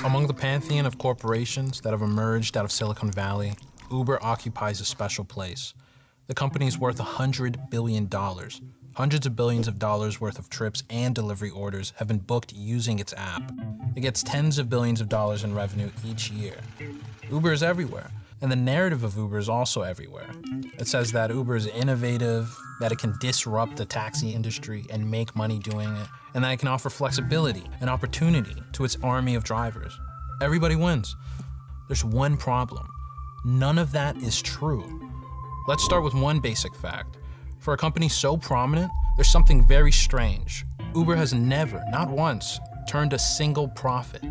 Among the pantheon of corporations that have emerged out of Silicon Valley, Uber occupies a special place. The company is worth $100 billion. Hundreds of billions of dollars worth of trips and delivery orders have been booked using its app. It gets tens of billions of dollars in revenue each year. Uber is everywhere, and the narrative of Uber is also everywhere. It says that Uber is innovative, that it can disrupt the taxi industry and make money doing it, and that it can offer flexibility and opportunity to its army of drivers. Everybody wins. There's one problem. None of that is true. Let's start with one basic fact. For a company so prominent, there's something very strange. Uber has never, not once, turned a single profit.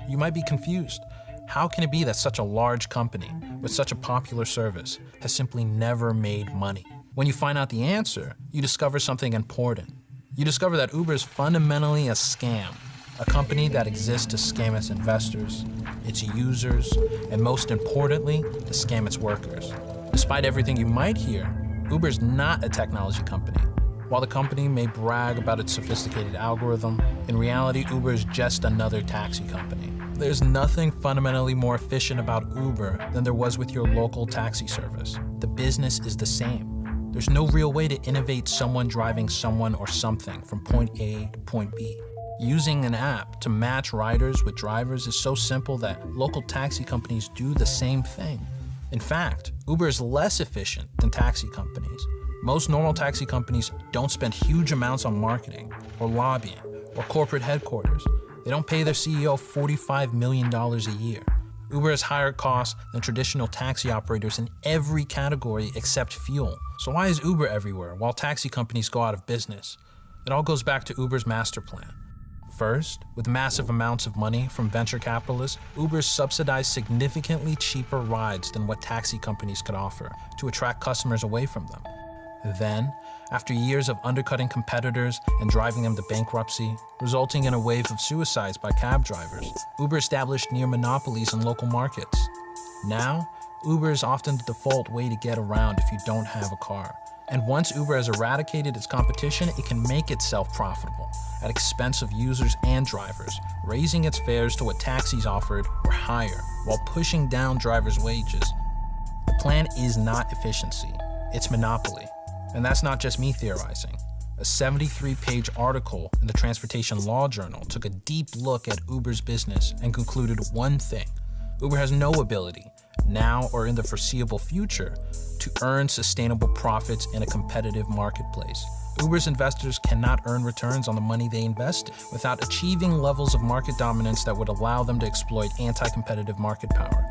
You might be confused. How can it be that such a large company with such a popular service has simply never made money? When you find out the answer, you discover something important. You discover that Uber is fundamentally a scam, a company that exists to scam its investors, its users, and most importantly, to scam its workers. Despite everything you might hear, Uber is not a technology company. While the company may brag about its sophisticated algorithm, in reality, Uber is just another taxi company. There's nothing fundamentally more efficient about Uber than there was with your local taxi service. The business is the same. There's no real way to innovate someone driving someone or something from point A to point B. Using an app to match riders with drivers is so simple that local taxi companies do the same thing. In fact, Uber is less efficient than taxi companies. Most normal taxi companies don't spend huge amounts on marketing, or lobbying, or corporate headquarters. They don't pay their CEO $45 million a year. Uber has higher costs than traditional taxi operators in every category except fuel. So why is Uber everywhere while taxi companies go out of business? It all goes back to Uber's master plan. First, with massive amounts of money from venture capitalists, Uber subsidized significantly cheaper rides than what taxi companies could offer to attract customers away from them. Then, after years of undercutting competitors and driving them to bankruptcy, resulting in a wave of suicides by cab drivers, Uber established near monopolies in local markets. Now, Uber is often the default way to get around if you don't have a car. And once Uber has eradicated its competition, it can make itself profitable at expense of users and drivers, raising its fares to what taxis offered or higher, while pushing down drivers' wages. The plan is not efficiency, it's monopoly. And that's not just me theorizing. A 73-page article in the Transportation Law Journal took a deep look at Uber's business and concluded one thing. Uber has no ability, now or in the foreseeable future, to earn sustainable profits in a competitive marketplace. Uber's investors cannot earn returns on the money they invest without achieving levels of market dominance that would allow them to exploit anti-competitive market power.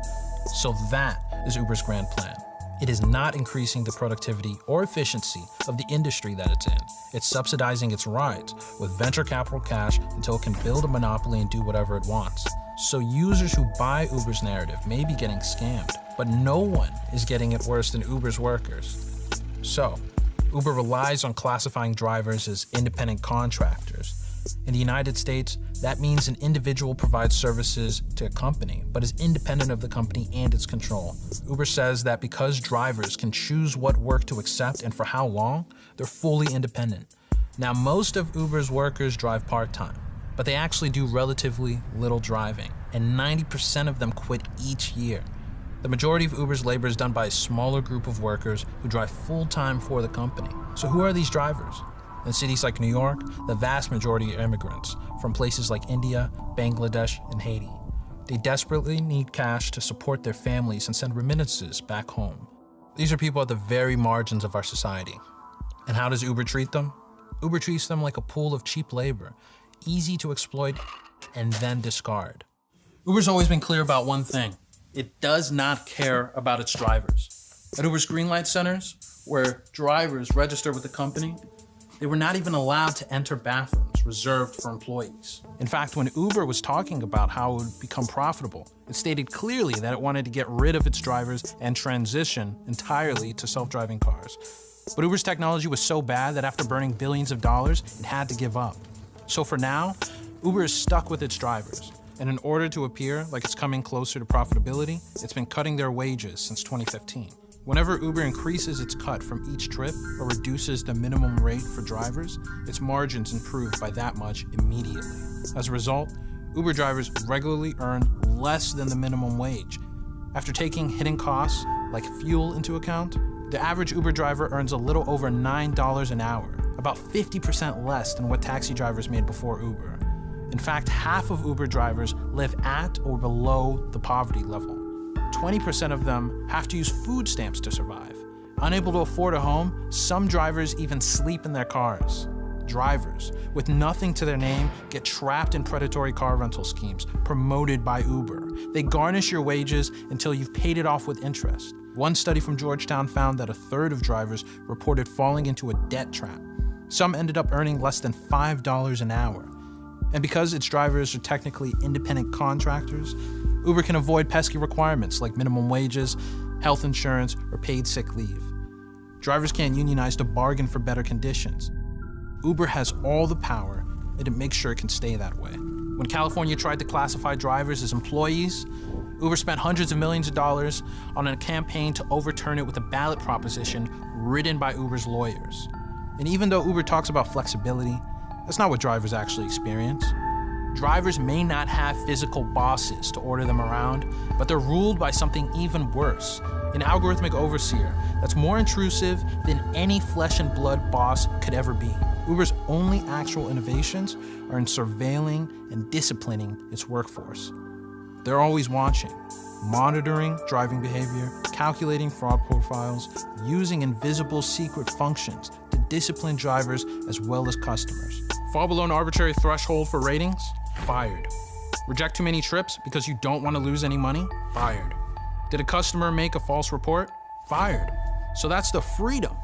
So that is Uber's grand plan. It is not increasing the productivity or efficiency of the industry that it's in. It's subsidizing its rides with venture capital cash until it can build a monopoly and do whatever it wants. So users who buy Uber's narrative may be getting scammed, but no one is getting it worse than Uber's workers. So, Uber relies on classifying drivers as independent contractors. In the United States, that means an individual provides services to a company, but is independent of the company and its control. Uber says that because drivers can choose what work to accept and for how long, they're fully independent. Now, most of Uber's workers drive part-time, but they actually do relatively little driving, and 90% of them quit each year. The majority of Uber's labor is done by a smaller group of workers who drive full-time for the company. So who are these drivers? In cities like New York, the vast majority are immigrants from places like India, Bangladesh, and Haiti. They desperately need cash to support their families and send remittances back home. These are people at the very margins of our society. And how does Uber treat them? Uber treats them like a pool of cheap labor, easy to exploit and then discard. Uber's always been clear about one thing. It does not care about its drivers. At Uber's Greenlight centers, where drivers register with the company, they were not even allowed to enter bathrooms reserved for employees. In fact, when Uber was talking about how it would become profitable, it stated clearly that it wanted to get rid of its drivers and transition entirely to self-driving cars. But Uber's technology was so bad that after burning billions of dollars, it had to give up. So for now, Uber is stuck with its drivers. And in order to appear like it's coming closer to profitability, it's been cutting their wages since 2015. Whenever Uber increases its cut from each trip or reduces the minimum rate for drivers, its margins improve by that much immediately. As a result, Uber drivers regularly earn less than the minimum wage. After taking hidden costs like fuel into account, the average Uber driver earns a little over $9 an hour, about 50% less than what taxi drivers made before Uber. In fact, half of Uber drivers live at or below the poverty level. 20% of them have to use food stamps to survive. Unable to afford a home, some drivers even sleep in their cars. Drivers with nothing to their name get trapped in predatory car rental schemes promoted by Uber. They garnish your wages until you've paid it off with interest. One study from Georgetown found that a third of drivers reported falling into a debt trap. Some ended up earning less than $5 an hour. And because its drivers are technically independent contractors, Uber can avoid pesky requirements like minimum wages, health insurance, or paid sick leave. Drivers can't unionize to bargain for better conditions. Uber has all the power, and it makes sure it can stay that way. When California tried to classify drivers as employees, Uber spent hundreds of millions of dollars on a campaign to overturn it with a ballot proposition written by Uber's lawyers. And even though Uber talks about flexibility, that's not what drivers actually experience. Drivers may not have physical bosses to order them around, but they're ruled by something even worse, an algorithmic overseer that's more intrusive than any flesh and blood boss could ever be. Uber's only actual innovations are in surveilling and disciplining its workforce. They're always watching, monitoring driving behavior, calculating fraud profiles, using invisible secret functions to discipline drivers as well as customers. Fall below an arbitrary threshold for ratings? Fired. Reject too many trips because you don't want to lose any money? Fired. Did a customer make a false report? Fired. So that's the freedom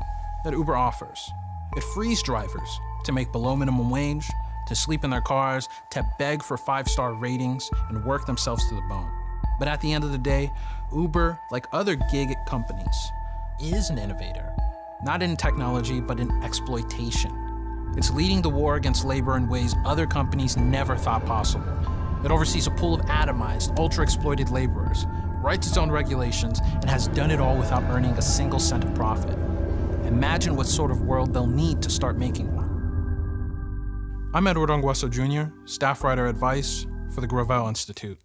that Uber offers. It frees drivers to make below minimum wage, to sleep in their cars, to beg for 5-star ratings, and work themselves to the bone. But at the end of the day, Uber, like other gig companies, is an innovator. Not in technology, but in exploitation. It's leading the war against labor in ways other companies never thought possible. It oversees a pool of atomized, ultra-exploited laborers, writes its own regulations, and has done it all without earning a single cent of profit. Imagine what sort of world they'll need to start making one. I'm Edward Ongweso Jr., staff writer at Vice for the Gravel Institute.